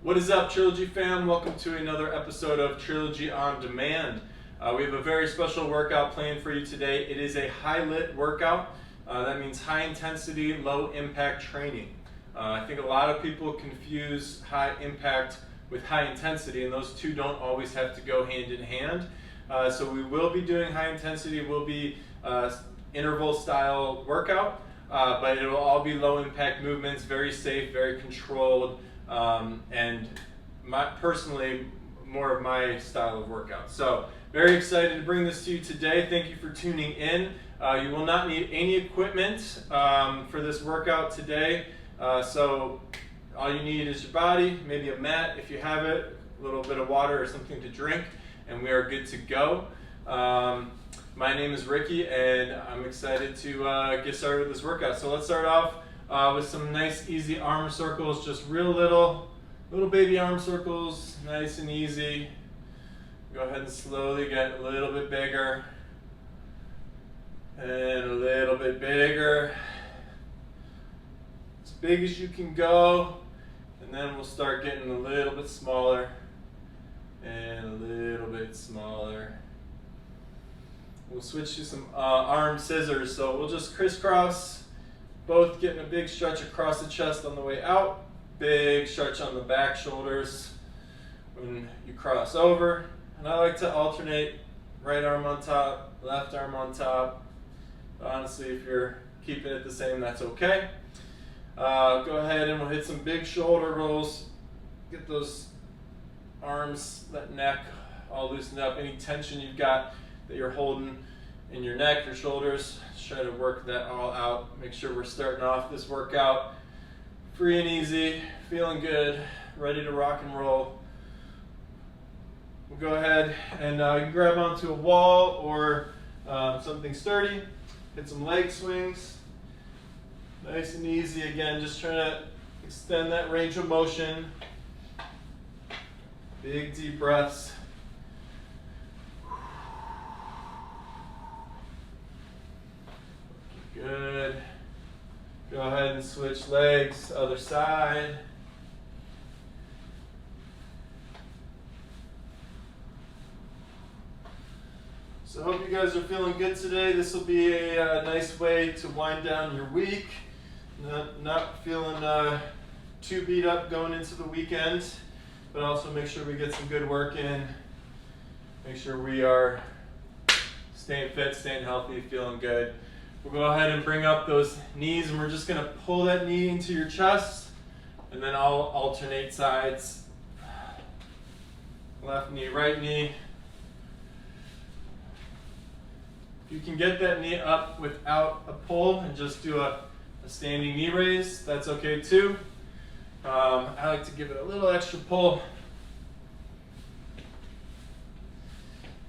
What is up, Trilogy fam? Welcome to another episode of Trilogy on Demand. We have a very special workout planned for you today. It is a HILIT workout. That means high intensity, low impact training. I think a lot of people confuse high impact with high intensity, and those two don't always have to go hand in hand. So we will be doing high intensity, will be interval style workout, but it will all be low impact movements, very safe, very controlled, and personally, more of my style of workout. So very excited to bring this to you today. Thank you for tuning in. You will not need any equipment for this workout today. So all you need is your body, maybe a mat if you have it, a little bit of water or something to drink, and we are good to go. My name is Ricky, and I'm excited to get started with this workout. So let's start off with some nice easy arm circles, just real little baby arm circles, nice and easy. Go ahead and slowly get a little bit bigger and a little bit bigger, as big as you can go, and then we'll start getting a little bit smaller and a little bit smaller. We'll switch to some arm scissors, so we'll just crisscross, both getting a big stretch across the chest on the way out, big stretch on the back shoulders when you cross over. And I like to alternate right arm on top, left arm on top. Honestly, if you're keeping it the same, that's okay. Go ahead and we'll hit some big shoulder rolls. Get those arms, that neck all loosened up. Any tension you've got that you're holding in your neck, your shoulders, try to work that all out. Make sure we're starting off this workout free and easy, feeling good, ready to rock and roll. We'll go ahead and you can grab onto a wall or something sturdy, hit some leg swings, nice and easy. Again, just trying to extend that range of motion. Big deep breaths. Good. Go ahead and switch legs, other side. So I hope you guys are feeling good today. This will be a nice way to wind down your week. Not feeling too beat up going into the weekend, but also make sure we get some good work in. Make sure we are staying fit, staying healthy, feeling good. We'll go ahead and bring up those knees, and we're just gonna pull that knee into your chest, and then I'll alternate sides. Left knee, right knee. If you can get that knee up without a pull and just do a standing knee raise, that's okay too. I like to give it a little extra pull.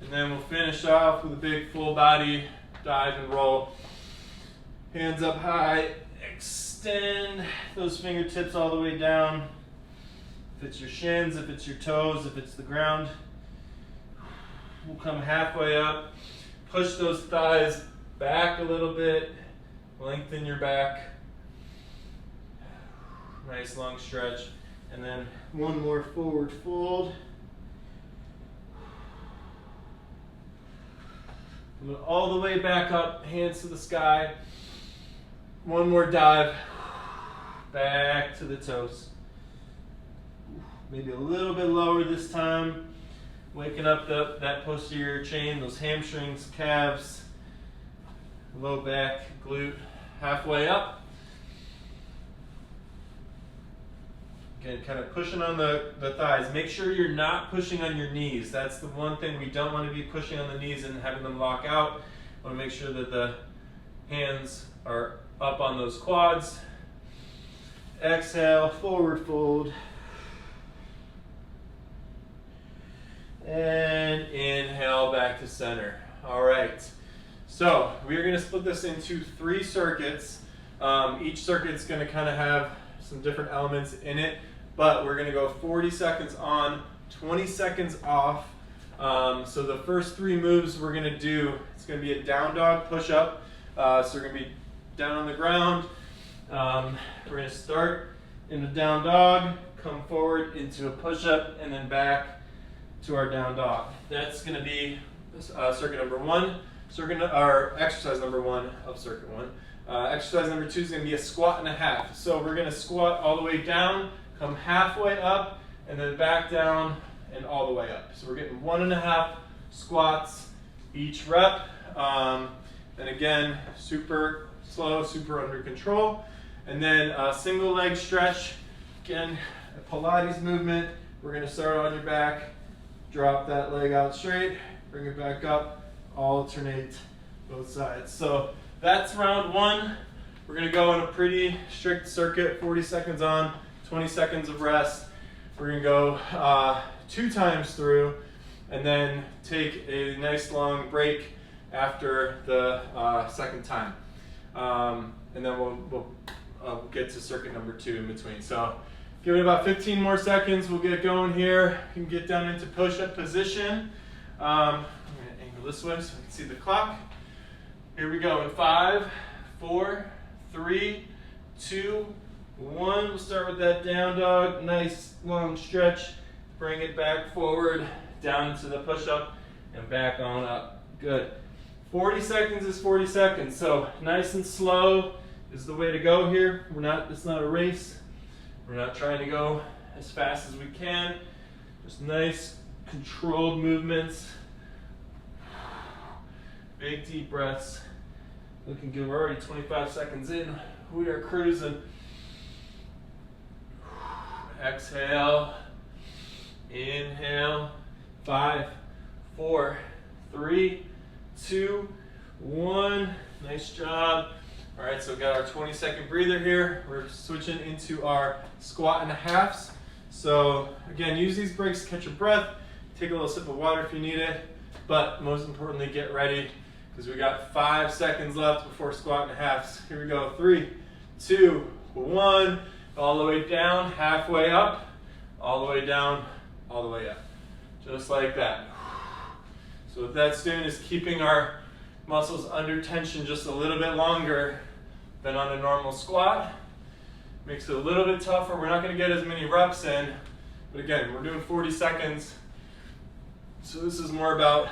And then we'll finish off with a big full body dive and roll. Hands up high, extend those fingertips all the way down. If it's your shins, if it's your toes, if it's the ground. We'll come halfway up. Push those thighs back a little bit. Lengthen your back. Nice long stretch. And then one more forward fold. All the way back up, hands to the sky. One more dive, back to the toes. Maybe a little bit lower this time. Waking up that posterior chain, those hamstrings, calves, low back, glute, halfway up. Again, kind of pushing on the thighs. Make sure you're not pushing on your knees. That's the one thing we don't want to be pushing on the knees and having them lock out. We want to make sure that the hands are up on those quads. Exhale, forward fold. And inhale back to center. All right. So we are going to split this into 3 circuits. Each circuit's going to kind of have some different elements in it, but we're going to go 40 seconds on, 20 seconds off. So the first 3 moves we're going to do, it's going to be a down dog push-up. So we're going to be down on the ground. We're going to start in the down dog, come forward into a push-up, and then back to our down dog. That's going to be circuit number one, or exercise number one of circuit one. Exercise number two is going to be a squat and a half. So we're going to squat all the way down, come halfway up, and then back down and all the way up. So we're getting 1.5 squats each rep. And again, super slow, super under control. And then a single leg stretch. Again, a Pilates movement. We're going to start on your back, drop that leg out straight, bring it back up, alternate both sides. So that's round one. We're going to go in a pretty strict circuit, 40 seconds on, 20 seconds of rest. We're going to go 2 times through, and then take a nice long break after the second time. And then we'll get to circuit number 2 in between. So give it about 15 more seconds. We'll get going here. You can get down into push-up position. I'm going to angle this way so I can see the clock. Here we go in 5, 4, 3, 2, 1. We'll start with that down dog. Nice long stretch. Bring it back forward, down to the push-up, and back on up. Good. 40 seconds is 40 seconds. So nice and slow is the way to go here. It's not a race. We're not trying to go as fast as we can. Just nice controlled movements. Big deep breaths. Looking good. We're already 25 seconds in. We are cruising. Exhale. Inhale. 5, 4, 3, 2, 1. Nice job. All right, so we got our 20-second breather here. We're switching into our squat and a halves. So again, use these breaks to catch your breath. Take a little sip of water if you need it. But most importantly, get ready, because we got 5 seconds left before squat and a halves. Here we go. 3, 2, 1. All the way down, halfway up, all the way down, all the way up. Just like that. So what that's doing is keeping our muscles under tension just a little bit longer than on a normal squat. Makes it a little bit tougher. We're not going to get as many reps in, but again, we're doing 40 seconds. So this is more about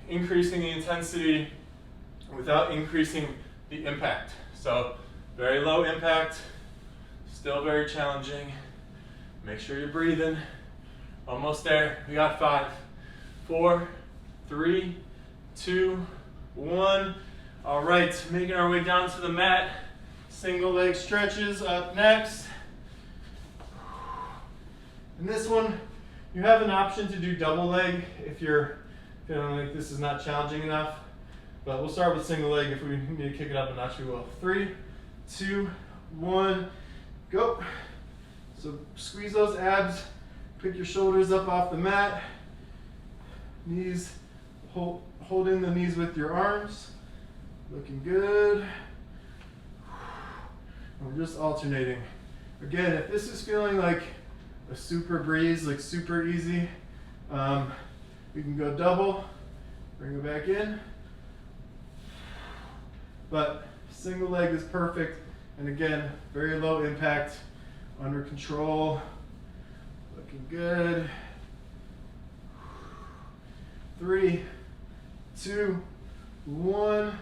increasing the intensity without increasing the impact. So very low impact, still very challenging. Make sure you're breathing. Almost there. We got 5, 4, 3, 2, 1. All right, making our way down to the mat. Single leg stretches up next. In this one, you have an option to do double leg if you're feeling like this is not challenging enough. But we'll start with single leg. If we need to kick it up a notch, we will. 3, 2, 1, go. So squeeze those abs. Pick your shoulders up off the mat. Knees, hold in the knees with your arms. Looking good. And we're just alternating. Again, if this is feeling like a super breeze, like super easy, we can go double, bring it back in. But single leg is perfect. And again, very low impact, under control. Looking good. 3, 2, 1.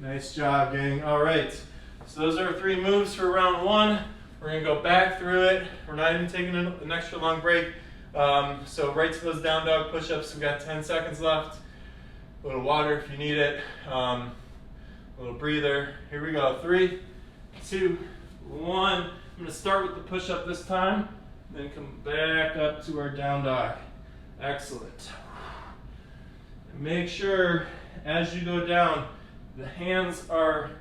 Nice job, gang. All right. So those are our 3 moves for round 1. We're going to go back through it. We're not even taking an extra long break. So right to those down dog push-ups. We've got 10 seconds left. A little water if you need it. A little breather. Here we go. 3, 2, 1. I'm going to start with the push-up this time. Then come back up to our down dog. Excellent. And make sure as you go down, the hands are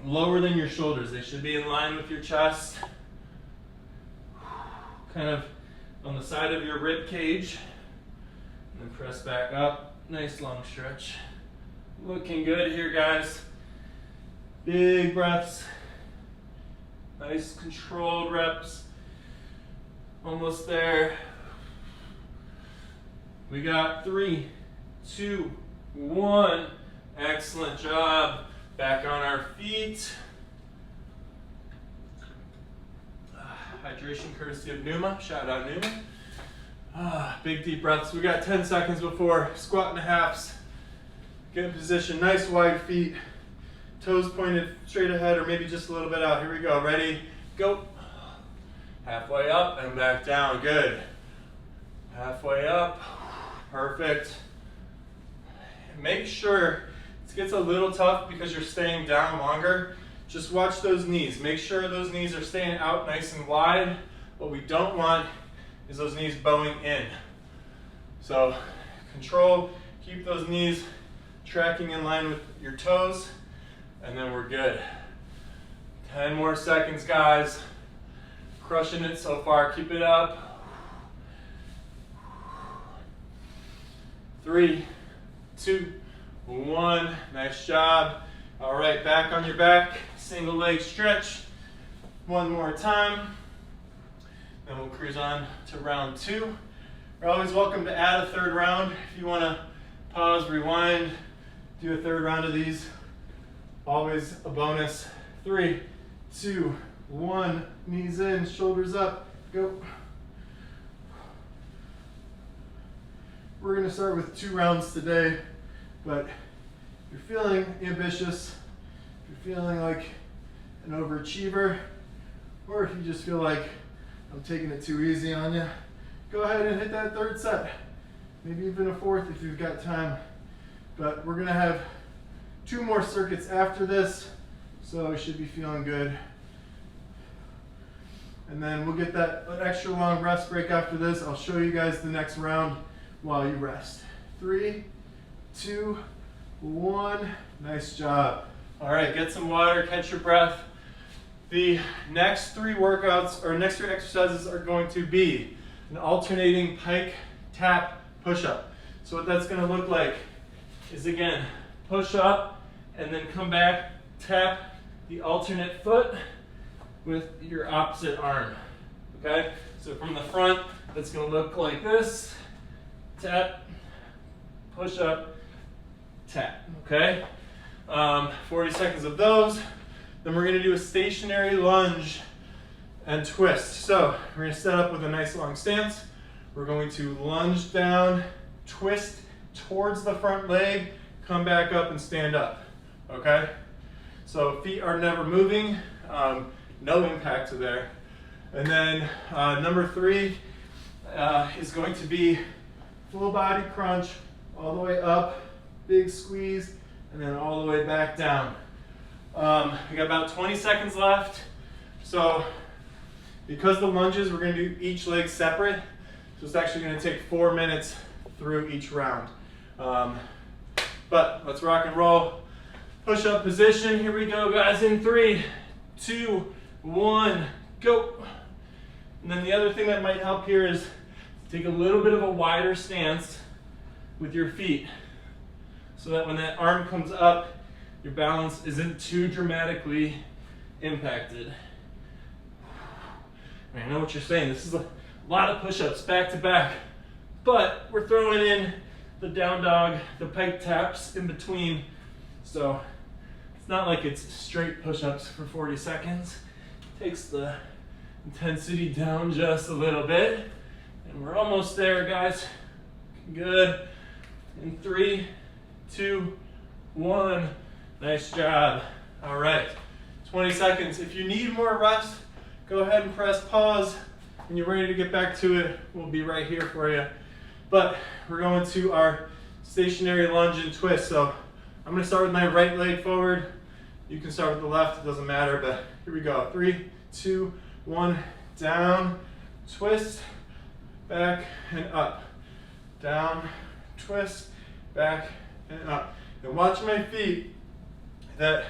lower than your shoulders. They should be in line with your chest. Kind of on the side of your rib cage. And then press back up. Nice long stretch. Looking good here, guys. Big breaths. Nice controlled reps. Almost there. We got 3, 2, 1. Excellent job. Back on our feet. hydration courtesy of Numa. Shout out Numa. Big deep breaths. We got 10 seconds before squat and a halves. Get in position, nice wide feet. Toes pointed straight ahead or maybe just a little bit out. Here we go, ready, go. Halfway up and back down, good. Halfway up, perfect. Make sure, it gets a little tough because you're staying down longer. Just watch those knees. Make sure those knees are staying out nice and wide. What we don't want is those knees bowing in. So control, keep those knees tracking in line with your toes, and then we're good. 10 more seconds, guys. Crushing it so far, keep it up. 3, 2, 1, nice job. All right, back on your back, single leg stretch. One more time. Then we'll cruise on to round 2. You're always welcome to add a third round. If you wanna pause, rewind, do a third round of these. Always a bonus. 3, 2, 1, knees in, shoulders up, go. We're gonna start with 2 rounds today, but if you're feeling ambitious, if you're feeling like an overachiever, or if you just feel like I'm taking it too easy on you, go ahead and hit that 3rd set. Maybe even a 4th if you've got time. But we're gonna have 2 more circuits after this, so we should be feeling good. And then we'll get that extra long rest break after this. I'll show you guys the next round while you rest. 3, 2, 1, nice job. All right, get some water, catch your breath. The next 3 workouts, or next 3 exercises are going to be an alternating pike tap push-up. So what that's gonna look like is, again, push up and then come back, tap the alternate foot with your opposite arm, okay? So from the front, that's gonna look like this, tap, push up, tap, okay? 40 seconds of those. Then we're gonna do a stationary lunge and twist. So we're gonna set up with a nice long stance. We're going to lunge down, twist towards the front leg, come back up and stand up, okay? So feet are never moving, no impact to there. And then number 3 is going to be full body crunch, all the way up, big squeeze, and then all the way back down. We got about 20 seconds left. So because the lunges, we're gonna do each leg separate. So it's actually gonna take 4 minutes through each round. But let's rock and roll. Push up position, here we go guys, in 3, 2, 1, go. And then the other thing that might help here is take a little bit of a wider stance with your feet, so that when that arm comes up, your balance isn't too dramatically impacted. I know what you're saying. This is a lot of push-ups back to back, but we're throwing in the down dog, the pike taps in between. So it's not like it's straight push-ups for 40 seconds. It takes the intensity down just a little bit. And we're almost there, guys. Good. In 3, 2, 1. Nice job. All right. 20 seconds. If you need more rest, go ahead and press pause. When you're ready to get back to it, we'll be right here for you. But we're going to our stationary lunge and twist. So I'm going to start with my right leg forward. You can start with the left, it doesn't matter, but here we go. 3, 2, 1, down, twist, back and up. Down, twist, back and up. And watch my feet, that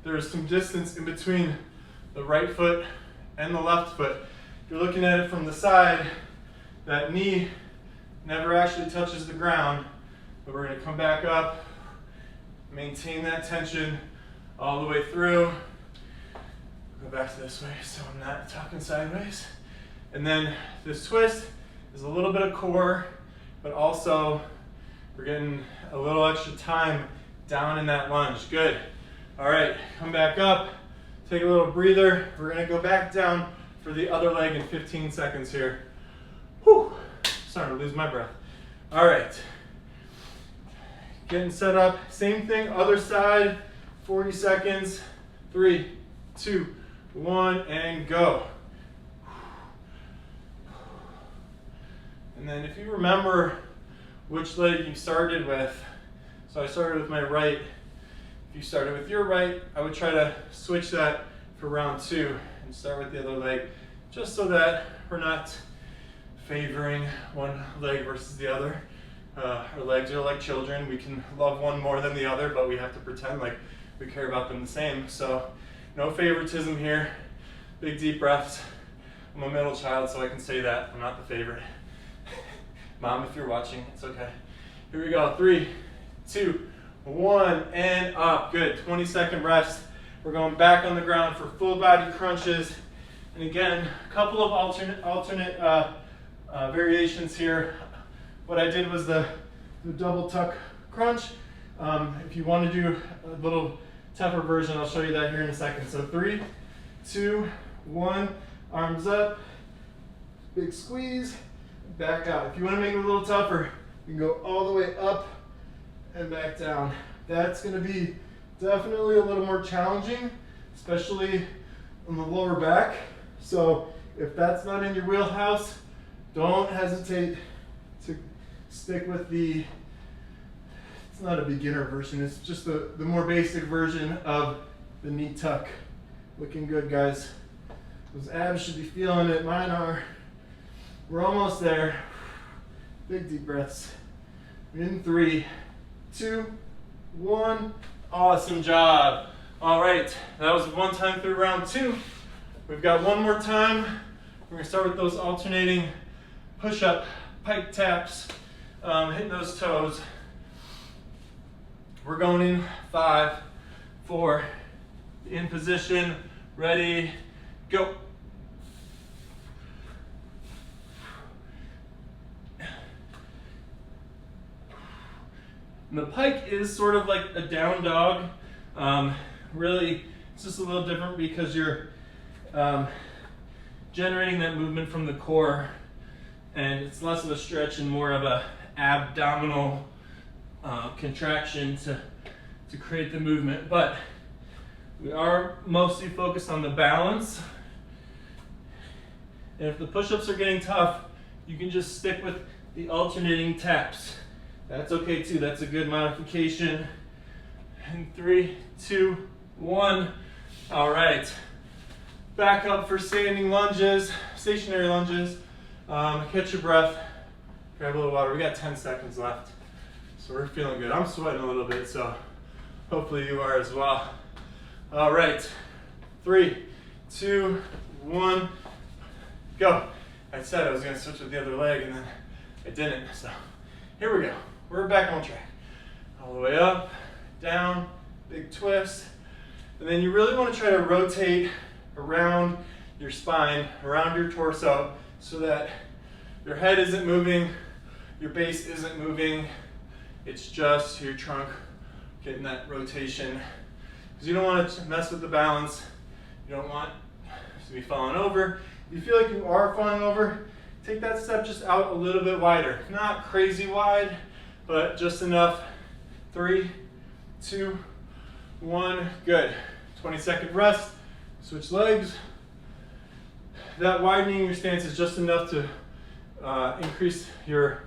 there's some distance in between the right foot and the left foot. If you're looking at it from the side, that knee never actually touches the ground, but we're gonna come back up, maintain that tension all the way through. Go back to this way so I'm not talking sideways. And then this twist is a little bit of core, but also we're getting a little extra time down in that lunge. Good. All right, come back up, take a little breather. We're gonna go back down for the other leg in 15 seconds here. Whew, starting to lose my breath. All right, getting set up, same thing, other side, 40 seconds, 3, 2, 1, and go. And then if you remember which leg you started with, so I started with my right. If you started with your right, I would try to switch that for round 2 and start with the other leg, just so that we're not favoring one leg versus the other. Our legs are like children. We can love one more than the other, but we have to pretend like we care about them the same. So no favoritism here. Big deep breaths. I'm a middle child, so I can say that. I'm not the favorite. Mom, if you're watching, it's okay. Here we go. 3, 2, 1, and up. Good. 20-second rest. We're going back on the ground for full body crunches. And again, a couple of alternate variations here. What I did was the double tuck crunch. If you want to do a little tougher version, I'll show you that here in a second. So 3, 2, 1, arms up, big squeeze, back out. If you want to make it a little tougher, you can go all the way up and back down. That's going to be definitely a little more challenging, especially on the lower back. So if that's not in your wheelhouse, don't hesitate to stick with the, it's not a beginner version, it's just the more basic version of the knee tuck. Looking good, guys. Those abs should be feeling it. Mine are. We're almost there. Big deep breaths. In 3, 2, 1. Awesome job. All right, that was one time through round 2. We've got one more time. We're gonna start with those alternating push-up pike taps, hitting those toes. We're going in 5, 4, in position, ready, go. And the pike is sort of like a down dog. Really, it's just a little different because you're generating that movement from the core, and it's less of a stretch and more of a abdominal contraction to create the movement. But we are mostly focused on the balance. And if the push-ups are getting tough, you can just stick with the alternating taps. That's okay too. That's a good modification. And 3, 2, 1. All right. Back up for standing lunges, stationary lunges. Catch your breath. Grab a little water. We got 10 seconds left. So we're feeling good. I'm sweating a little bit, so hopefully you are as well. All right. 3, 2, 1. Go. I said I was going to switch with the other leg, and then I didn't. So here we go. We're back on track. All the way up, down, big twist. And then you really want to try to rotate around your spine, around your torso, so that your head isn't moving, your base isn't moving. It's just your trunk getting that rotation. Because you don't want to mess with the balance. You don't want to be falling over. If you feel like you are falling over, take that step just out a little bit wider. Not crazy wide, but just enough. 3, 2, 1, good. 20-second rest, switch legs. That widening your stance is just enough to increase your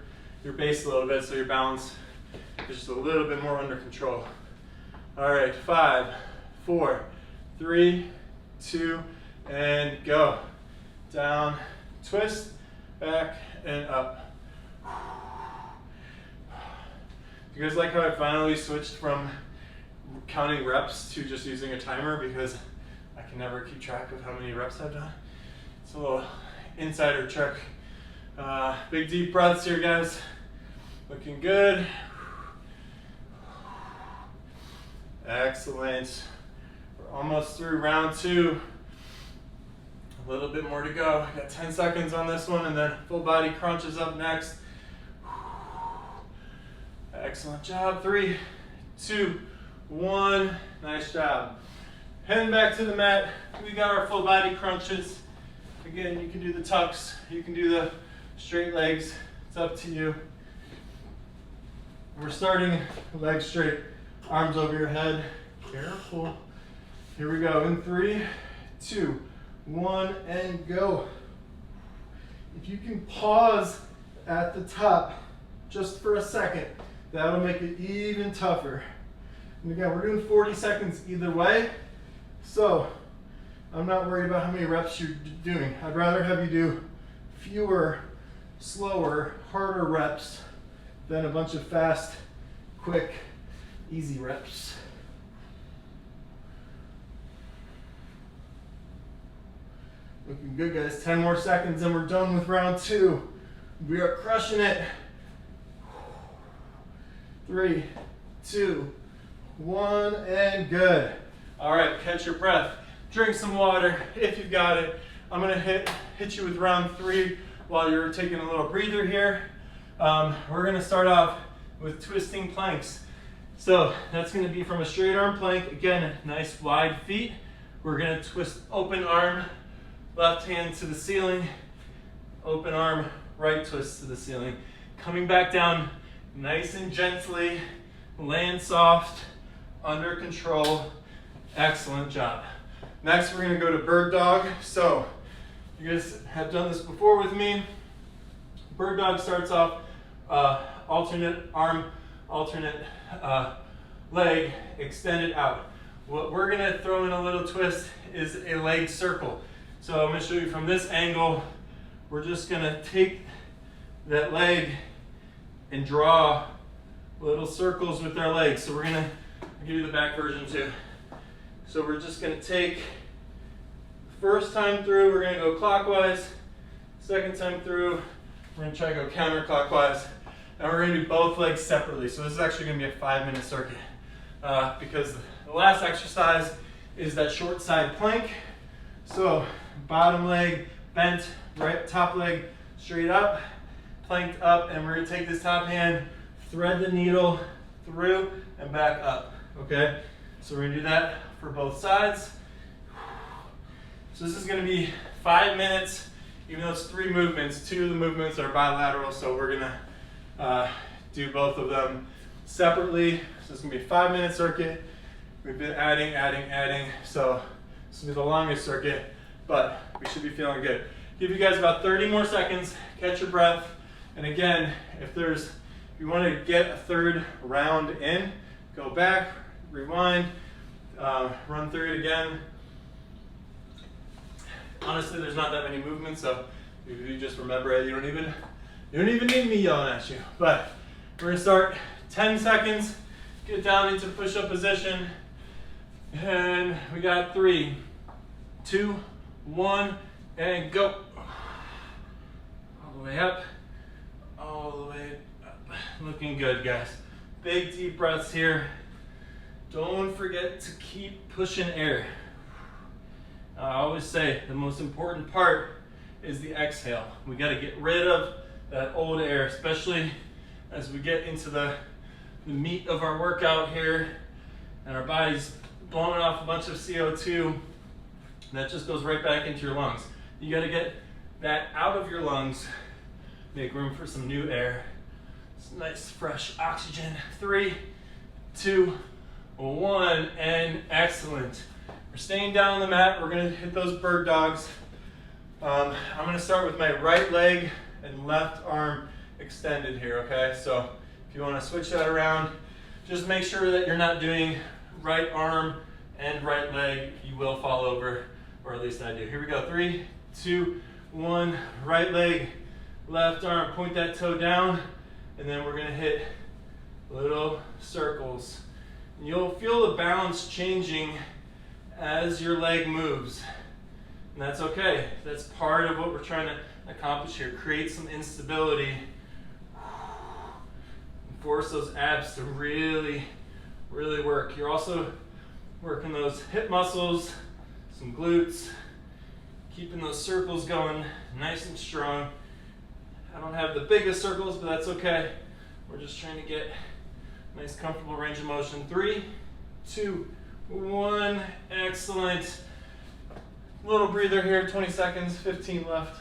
base a little bit, so your balance is just a little bit more under control. All right, 5, 4, 3, 2, and go. Down, twist, back, and up. Do you guys like how I finally switched from counting reps to just using a timer, because I can never keep track of how many reps I've done? It's a little insider trick. Big deep breaths here, guys. Looking good. Excellent. We're almost through round 2. A little bit more to go. I got 10 seconds on this one, and then full body crunch is up next. Excellent job. 3, 2, 1. Nice job. Heading back to the mat. We got our full body crunches. Again, you can do the tucks, you can do the straight legs, it's up to you. We're starting legs straight, arms over your head. Careful. Here we go. In 3, 2, 1, and go. If you can pause at the top just for a second, that'll make it even tougher. And again, we're doing 40 seconds either way, so I'm not worried about how many reps you're doing. I'd rather have you do fewer, slower, harder reps than a bunch of fast, quick, easy reps. Looking good, guys. 10 more seconds and we're done with round 2. We are crushing it. 3, 2, 1, and good. All right, catch your breath. Drink some water if you've got it. I'm gonna hit you with round 3 while you're taking a little breather here. We're gonna start off with twisting planks. So that's gonna be from a straight arm plank. Again, nice wide feet. We're gonna twist open arm, left hand to the ceiling, open arm, right twist to the ceiling. Coming back down nice and gently, land soft, under control. Excellent job. Next, we're gonna go to bird dog. So you guys have done this before with me. Bird dog starts off alternate arm, alternate leg, extended out. What we're gonna throw in a little twist is a leg circle. So I'm gonna show you from this angle. We're just gonna take that leg and draw little circles with our legs. So we're gonna, I'll give you the back version too. So we're just gonna take, first time through, we're gonna go clockwise. Second time through, we're gonna try to go counterclockwise. And we're gonna do both legs separately. So this is actually gonna be a 5-minute circuit because the last exercise is that short side plank. So bottom leg bent, right top leg straight up, planked up, and we're gonna take this top hand, thread the needle through and back up, okay? So we're gonna do that for both sides. So this is gonna be 5 minutes, even though it's 3 movements. 2 of the movements are bilateral, so we're gonna do both of them separately. So it's gonna be a 5-minute circuit. We've been adding, so this will be the longest circuit, but we should be feeling good. Give you guys about 30 more seconds, catch your breath. And again, if you want to get a 3rd round in, go back, rewind, run through it again. Honestly, there's not that many movements, so if you just remember it, you don't even need me yelling at you. But we're gonna start 10 seconds, get down into push-up position, and we got 3, 2, 1, and go. All the way up, all the way up. Looking good, guys. Big deep breaths here. Don't forget to keep pushing air. I always say the most important part is the exhale. We got to get rid of that old air, especially as we get into the meat of our workout here and our body's blowing off a bunch of CO2 that just goes right back into your lungs. You got to get that out of your lungs, make room for some new air. It's nice fresh oxygen. 3, 2, 1, and excellent. We're staying down on the mat. We're gonna hit those bird dogs. I'm gonna start with my right leg and left arm extended here, okay? So if you wanna switch that around, just make sure that you're not doing right arm and right leg. You will fall over, or at least I do. Here we go, 3, 2, 1, right leg, left arm, point that toe down, and then we're gonna hit little circles. And you'll feel the balance changing as your leg moves. And that's okay. That's part of what we're trying to accomplish here. Create some instability. Force those abs to really, really work. You're also working those hip muscles, some glutes, keeping those circles going nice and strong. I don't have the biggest circles, but that's okay. We're just trying to get nice, comfortable range of motion. 3, 2, 1, excellent. Little breather here, 20 seconds, 15 left.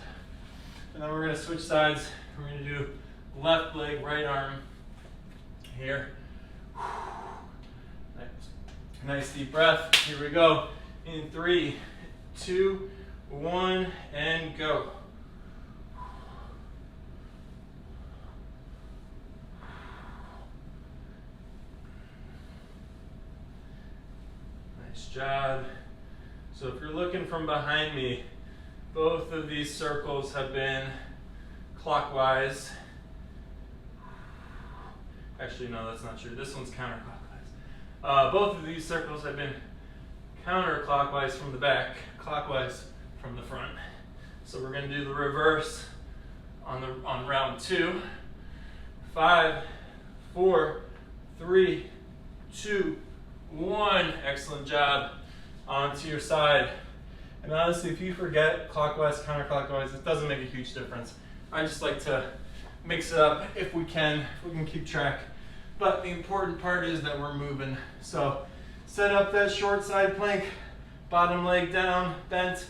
And then we're gonna switch sides. We're gonna do left leg, right arm here. Nice deep breath. Here we go. In 3, 2, 1, and go. Nice job. So if you're looking from behind me, both of these circles have been clockwise. Actually, no, that's not true. This one's counterclockwise. Both of these circles have been counterclockwise from the back, clockwise from the front. So we're going to do the reverse on round 2. 5, 4, 3, 2, 1. Excellent job. Onto your side. And honestly, if you forget clockwise, counterclockwise, it doesn't make a huge difference. I just like to mix it up if we can keep track. But the important part is that we're moving. So set up that short side plank, bottom leg down, bent,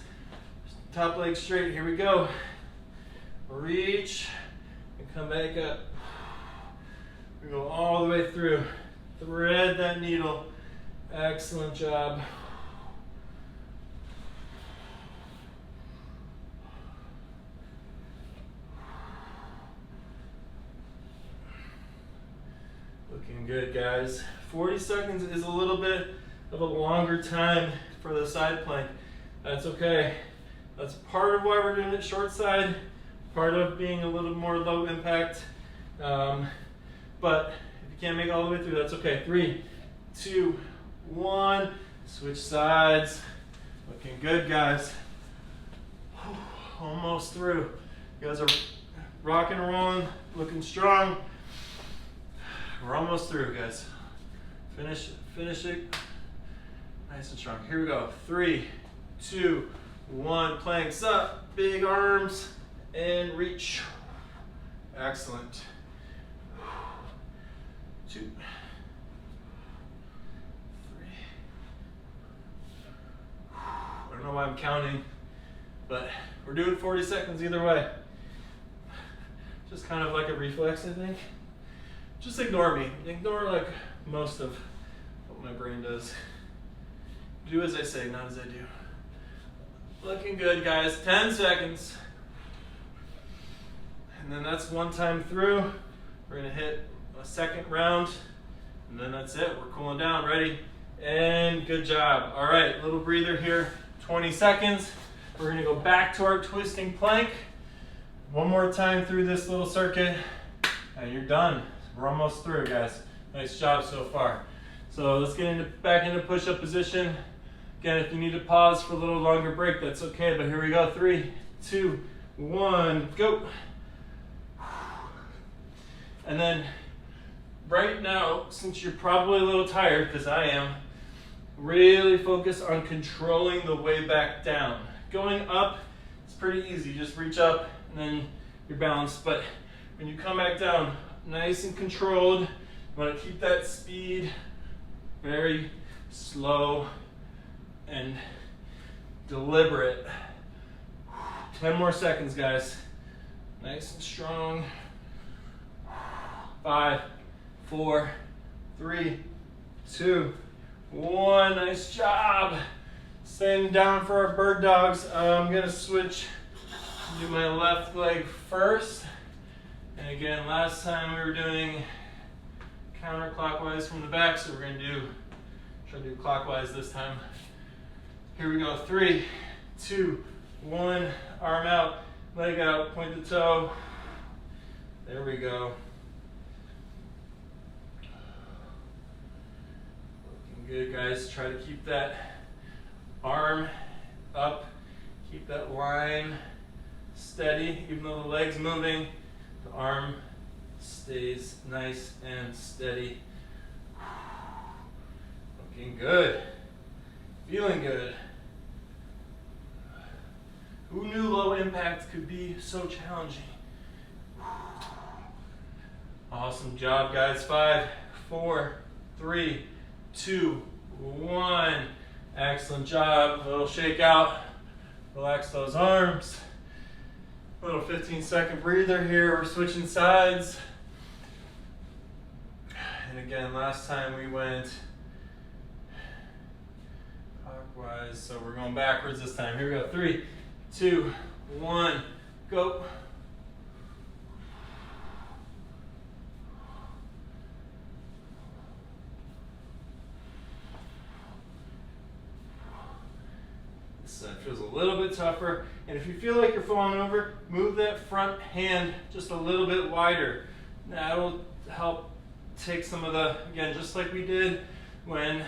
top leg straight. Here we go. Reach and come back up. We go all the way through. Thread that needle. Excellent job. Looking good, guys. 40 seconds is a little bit of a longer time for the side plank. That's okay. That's part of why we're doing it short side, part of being a little more low impact. But if you can't make it all the way through, that's okay. 3, 2, 1. Switch sides. Looking good, guys. Almost through. You guys are rocking and rolling, looking strong. We're almost through, guys. Finish it nice and strong. Here we go. 3, 2, 1. Planks up, big arms, and reach. Excellent. 2, 3. I don't know why I'm counting, but we're doing 40 seconds either way. Just kind of like a reflex, I think. Just ignore me. Ignore like most of what my brain does. Do as I say, not as I do. Looking good, guys. 10 seconds. And then that's one time through. We're gonna hit a second round. And then that's it. We're cooling down. Ready? And good job. All right, little breather here. 20 seconds. We're gonna go back to our twisting plank. One more time through this little circuit. And you're done. We're almost through, guys. Nice job so far. So let's get back into push-up position. Again, if you need to pause for a little longer break, that's okay, but here we go. 3, 2, 1, go. And then right now, since you're probably a little tired, because I am, really focus on controlling the way back down. Going up, it's pretty easy. Just reach up and then you're balanced. But when you come back down, nice and controlled. You want to keep that speed very slow and deliberate. 10 more seconds, guys. Nice and strong. 5, 4, 3, 2, 1. Nice job. Staying down for our bird dogs. I'm going to switch, do my left leg first. And again, last time we were doing counterclockwise from the back, so we're going to try to do clockwise this time. Here we go. 3, 2, 1. Arm out, leg out, point the toe. There we go. Looking good, guys. Try to keep that arm up, keep that line steady, even though the leg's moving. The arm stays nice and steady. Looking good. Feeling good. Who knew low impact could be so challenging? Awesome job, guys. 5, 4, 3, 2, 1. Excellent job. A little shake out. Relax those arms. A little 15-second breather here. We're switching sides. And again, last time we went clockwise, so we're going backwards this time. Here we go. 3, 2, 1, go. This side feels a little bit tougher. And if you feel like you're falling over, move that front hand just a little bit wider. That'll help take some of the, again, just like we did when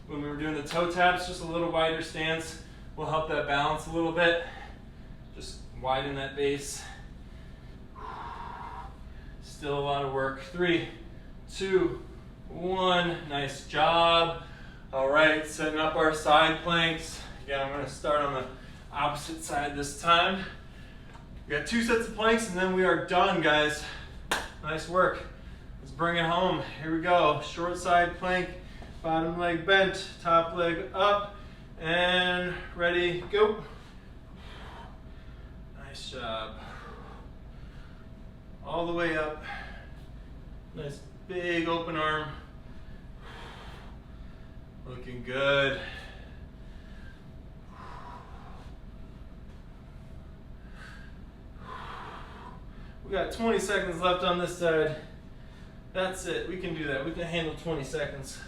we were doing the toe taps, just a little wider stance will help that balance a little bit. Just widen that base. Still a lot of work. 3, 2, 1. Nice job. All right, setting up our side planks. Again, I'm going to start on the opposite side this time. We got 2 sets of planks and then we are done, guys. Nice work. Let's bring it home. Here we go. Short side plank, bottom leg bent, top leg up, and ready, go. Nice job. All the way up. Nice big open arm. Looking good. We got 20 seconds left on this side. That's it. We can do that. We can handle 20 seconds.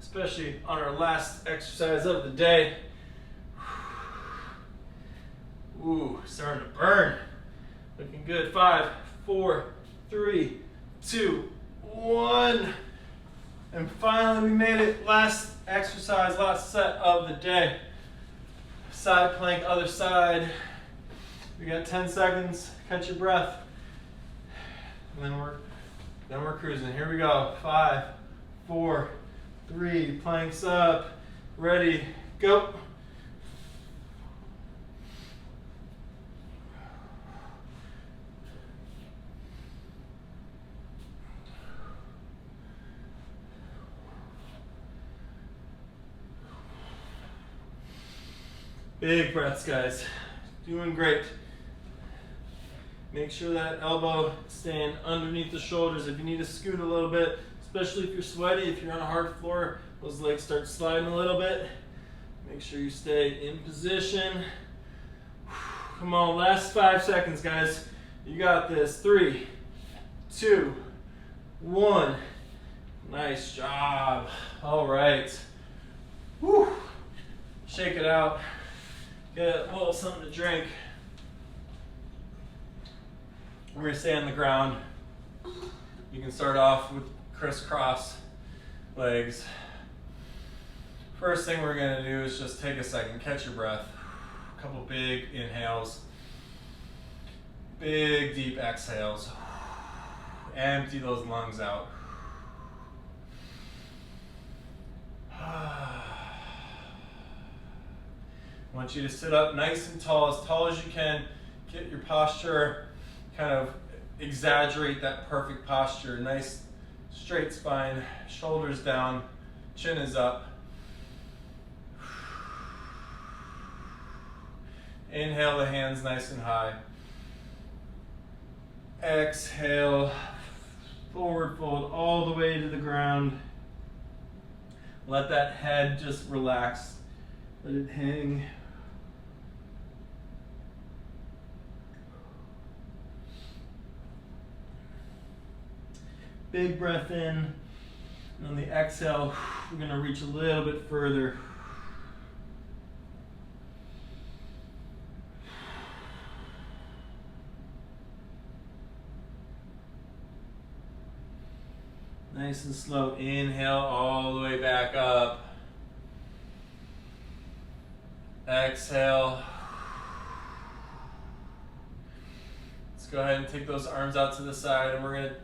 Especially on our last exercise of the day. Ooh, starting to burn. Looking good. 5, 4, 3, 2, 1. And finally we made it. Last exercise, last set of the day. Side plank, other side. We got 10 seconds. Catch your breath. And then we're cruising. Here we go. 5, 4, 3. Planks up. Ready. Go. Big breaths, guys. Doing great. Make sure that elbow staying underneath the shoulders. If you need to scoot a little bit, especially if you're sweaty, if you're on a hard floor, those legs start sliding a little bit. Make sure you stay in position. Come on, last 5 seconds, guys. You got this. 3, 2, 1. Nice job. All right. Whew. Shake it out. Get a little something to drink. We're going to stay on the ground. You can start off with crisscross legs. First thing we're going to do is just take a second, catch your breath. A couple big inhales. Big deep exhales. Empty those lungs out. I want you to sit up nice and tall as you can. Get your posture, kind of exaggerate that perfect posture. Nice straight spine, shoulders down, chin is up. Inhale the hands nice and high. Exhale, forward fold all the way to the ground. Let that head just relax. Let it hang. Big breath in. And on the exhale, we're going to reach a little bit further. Nice and slow. Inhale all the way back up. Exhale. Let's go ahead and take those arms out to the side, and we're going to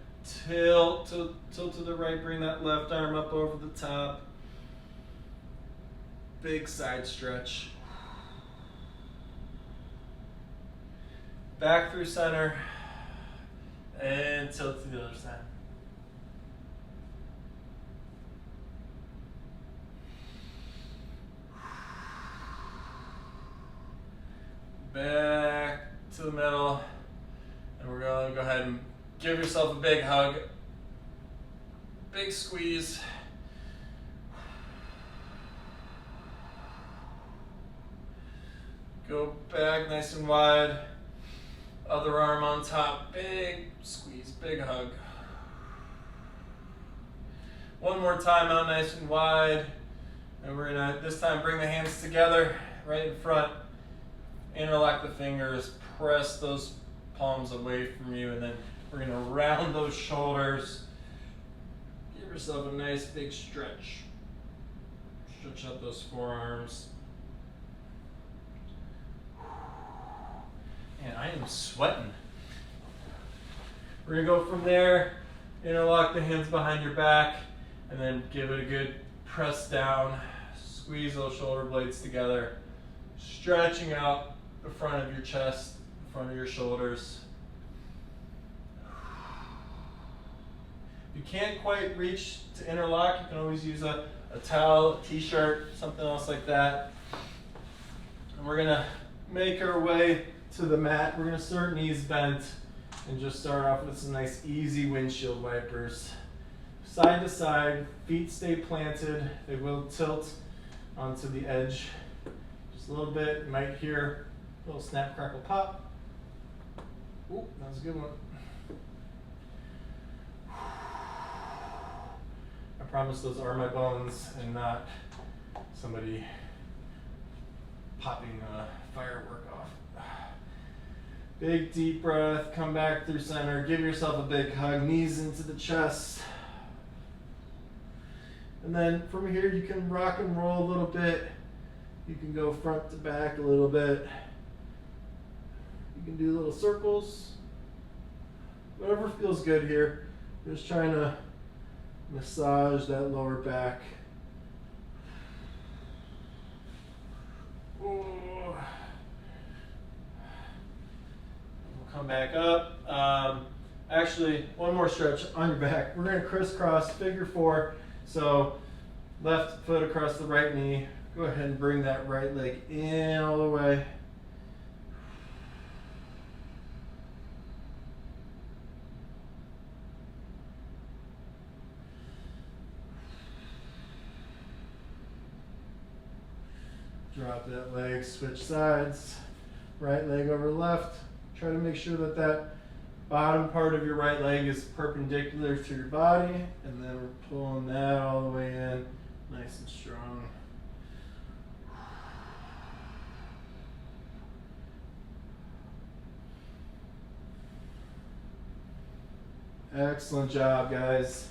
tilt to the right. Bring that left arm up over the top. Big side stretch. Back through center, and tilt to the other side. back to the middle, and we're going to go ahead and give yourself a big hug, big squeeze. Go back nice and wide, other arm on top, big squeeze, big hug. One more time out nice and wide, and we're gonna this time bring the hands together right in front, interlock the fingers, press those palms away from you, and then we're gonna round those shoulders. Give yourself a nice big stretch. Stretch out those forearms. Man, I am sweating. We're gonna go from there, interlock the hands behind your back, and then give it a good press down. Squeeze those shoulder blades together, stretching out the front of your chest, the front of your shoulders. If you can't quite reach to interlock, you can always use a towel, a t-shirt, something else like that. And we're gonna make our way to the mat. We're gonna start knees bent and just start off with some nice easy windshield wipers. Side to side, feet stay planted. They will tilt onto the edge just a little bit. You might hear a little snap, crackle, pop. Ooh, that was a good one. I promise those are my bones and not somebody popping a firework off. Big deep breath, come back through center, give yourself a big hug, knees into the chest. And then from here you can rock and roll a little bit. You can go front to back a little bit. You can do little circles. Whatever feels good here. Just trying to massage that lower back. Ooh. Come back up. Actually, one more stretch on your back. We're going to crisscross figure four. So left foot across the right knee. Go ahead and bring that right leg in all the way. Drop that leg, switch sides. Right leg over left. Try to make sure that that bottom part of your right leg is perpendicular to your body, and then we're pulling that all the way in, nice and strong. Excellent job, guys.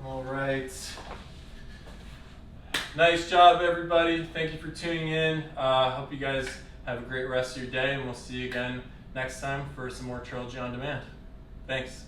All right. Nice job, everybody. Thank you for tuning in. Hope you guys have a great rest of your day, and we'll see you again next time for some more Trilogy on Demand. Thanks.